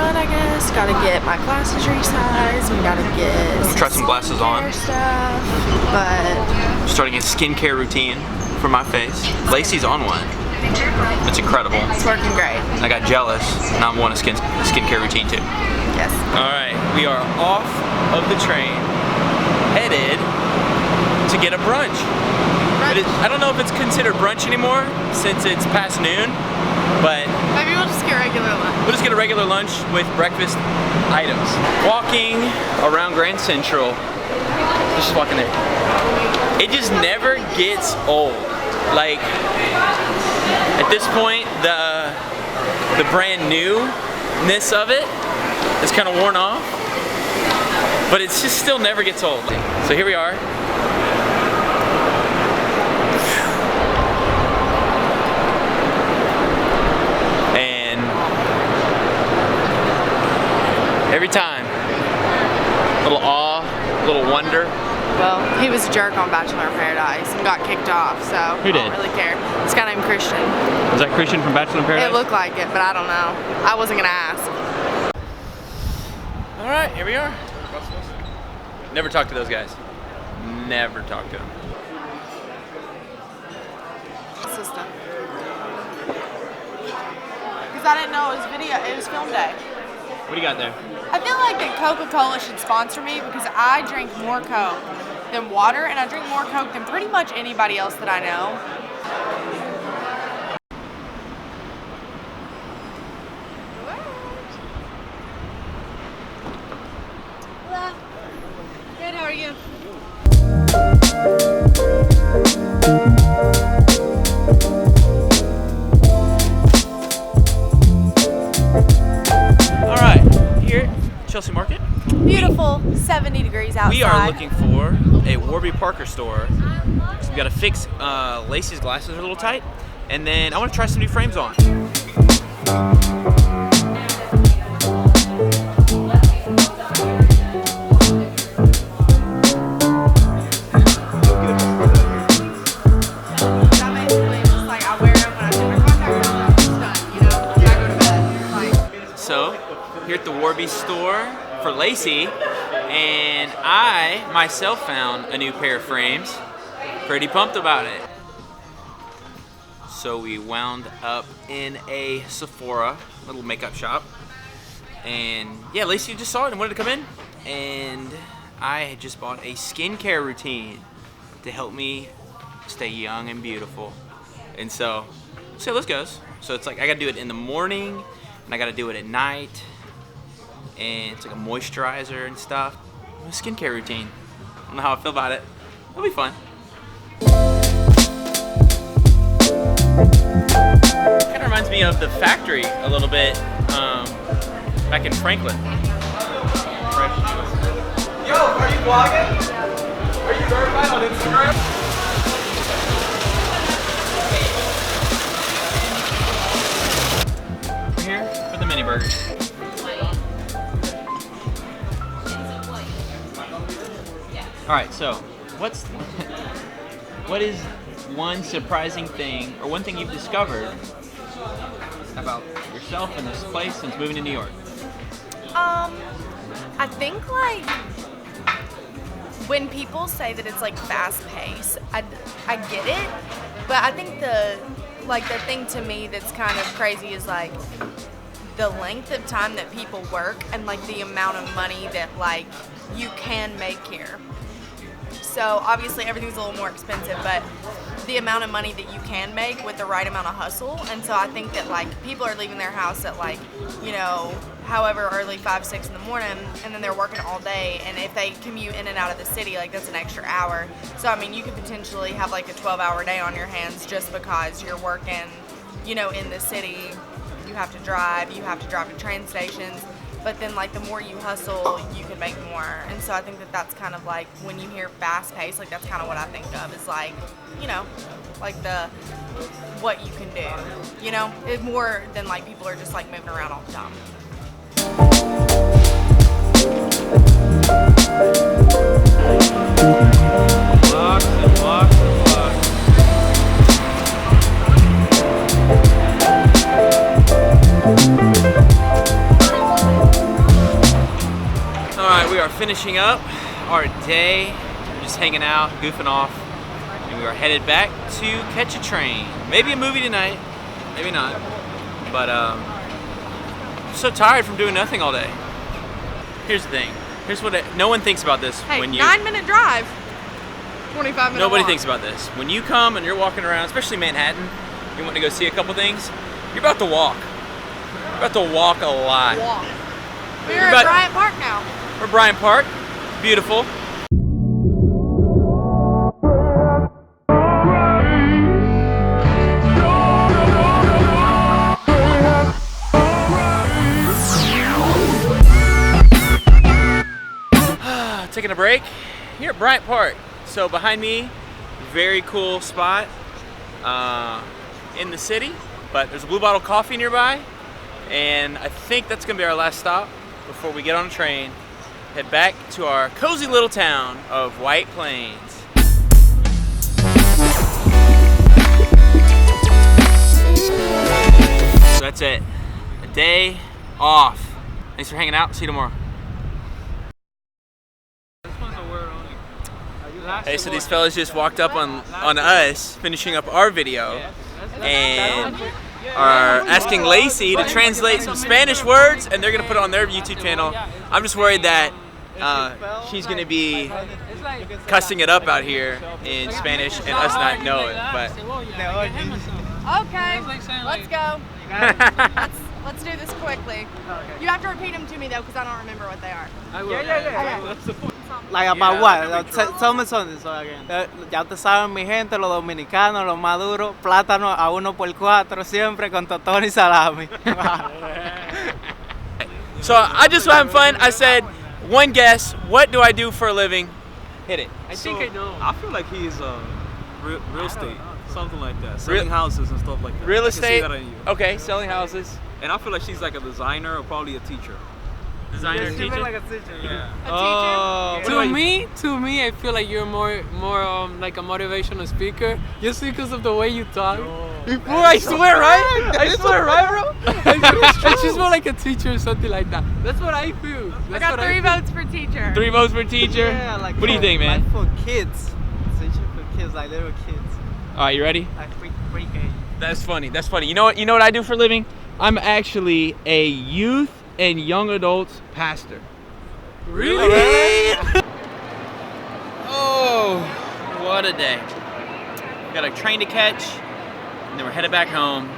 done, I guess. Gotta get my glasses resized. We gotta get try some glasses on. Stuff, but starting a skincare routine for my face. Lacey's on one. It's incredible. It's working great. I got jealous. Now I'm on a skincare routine too. Yes. All right, we are off of the train, headed to get a brunch. I don't know if it's considered brunch anymore since it's past noon, but maybe we'll just get regular lunch. We'll just get a regular lunch with breakfast items. Walking around Grand Central, just walking there. It just never gets old. Like, at this point, the brand newness of it is kind of worn off, but it just still never gets old. So here we are. And every time, a little awe, a little wonder. Well, he was a jerk on Bachelor in Paradise and got kicked off, so who did? I don't really care. This guy named Christian. Was that Christian from Bachelor in Paradise? It looked like it, but I don't know. I wasn't gonna ask. All right, here we are. Never talk to those guys. Never talk to them. System. Because I didn't know it was video. It was film day. What do you got there? I feel like that Coca-Cola should sponsor me because I drink more Coke than water, and I drink more Coke than pretty much anybody else that I know. Hello. Good, how are you? All right, here at Chelsea Market. Beautiful, 70 degrees outside. We are looking for a Warby Parker store. So we gotta fix Lacey's glasses are a little tight, and then I want to try some new frames on. So, here at the Warby store for Lacey, and I myself found a new pair of frames. Pretty pumped about it. So we wound up in a Sephora, little makeup shop. And yeah, Lacey just saw it and wanted to come in. And I had just bought a skincare routine to help me stay young and beautiful. And so, see how this goes. So it's like I gotta do it in the morning, and I gotta do it at night. And it's like a moisturizer and stuff. A skincare routine. I don't know how I feel about it. It'll be fun. Kind of reminds me of the factory a little bit, back in Franklin. Yo, are you vlogging? Are you verified on Instagram? We're here for the mini burgers. All right, so what is one surprising thing, or one thing you've discovered about yourself and this place since moving to New York? I think like when people say that it's like fast paced, I get it, but I think the thing to me that's kind of crazy is like the length of time that people work and like the amount of money that like you can make here. So obviously everything's a little more expensive, but the amount of money that you can make with the right amount of hustle. And so I think that like people are leaving their house at like, you know, however early, 5, 6 in the morning, and then they're working all day. And if they commute in and out of the city, like that's an extra hour. So I mean, you could potentially have like a 12-hour day on your hands just because you're working, you know, in the city. You have to drive to train stations. But then, like, the more you hustle, you can make more. And so I think that that's kind of like, when you hear fast pace, like, that's kind of what I think of is like, you know, like what you can do, you know? It's more than like people are just like moving around all the time. Blocks and blocks and blocks. are finishing up our day. We're just hanging out, goofing off, and we are headed back to catch a train. Maybe a movie tonight, maybe not. But I'm so tired from doing nothing all day. Here's the thing. Here's what no one thinks about this Hey, when you. 9-minute drive, 25-minute Nobody walk. thinks about this. When you come and you're walking around, especially Manhattan, you want to go see a couple things. You're about to walk. You're about to walk a lot. Walk. We're You're at about- Bryant Park now. We're Bryant Park. Beautiful. Taking a break here at Bryant Park. So behind me, very cool spot in the city, but there's a Blue Bottle Coffee nearby, and I think that's gonna be our last stop before we get on a train, head back to our cozy little town of White Plains. So that's it, a day off. Thanks for hanging out, see you tomorrow. Hey, so these fellas just walked up on us, finishing up our video, and are asking Lacey to translate some Spanish words, and they're gonna put it on their YouTube channel. I'm just worried that she's gonna be cussing it up out here in Spanish and us not know it, but. Okay, let's go. Let's do this quickly. You have to repeat them to me though, because I don't remember what they are. Okay. Like about what? Tell me something so again. Ya ustedes saben mi gente, los dominicanos, los maduros, plátano a 1x4 siempre con totón y salami. So I just was having fun. I said, one guess, what do I do for a living? Hit it. I think I know. I feel like he's real estate, something like that. Selling houses and stuff like that. Real I can see estate? that in you. Okay, selling houses. And I feel like she's like a designer or probably a teacher. Designer and teacher. Like a teacher. Yeah. Oh, To me, I feel like you're more like a motivational speaker, just because of the way you talk. Before I swear, right? I swear, right, bro? And she's more like a teacher or something like that. That's what I feel. I got 3 votes for teacher. 3 votes for teacher. Yeah, like What do you think, man? Like for kids. Teacher for kids, like little kids. All right, you ready? Like pre-K. That's funny. That's funny. You know what? You know what I do for a living? I'm actually a youth and young adults pastor. Really? Oh, what a day! Got a train to catch, and then we're headed back home.